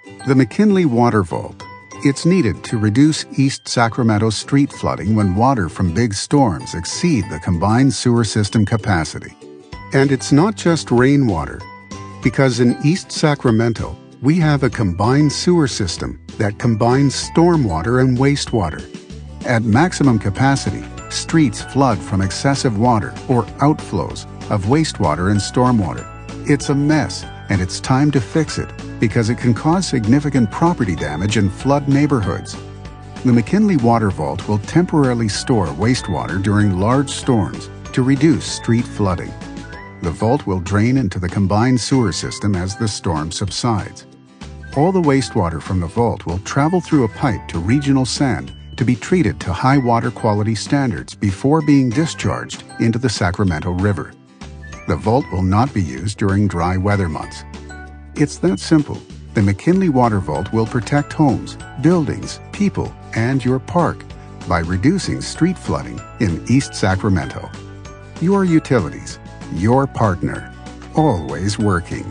The McKinley Water Vault. It's needed to reduce East Sacramento street flooding when water from big storms exceed the combined sewer system capacity. And it's not just rainwater, because in East Sacramento, we have a combined sewer system that combines stormwater and wastewater. At maximum capacity, streets flood from excessive water or outflows of wastewater and stormwater. It's a mess, and it's time to fix it because it can cause significant property damage and flood neighborhoods. The McKinley Water Vault will temporarily store wastewater during large storms to reduce street flooding. The vault will drain into the combined sewer system as the storm subsides. All the wastewater from the vault will travel through a pipe to regional sand to be treated to high water quality standards before being discharged into the Sacramento River. The vault will not be used during dry weather months. It's that simple. The McKinley Water Vault will protect homes, buildings, people, and your park by reducing street flooding in East Sacramento. Your utilities, your partner, always working.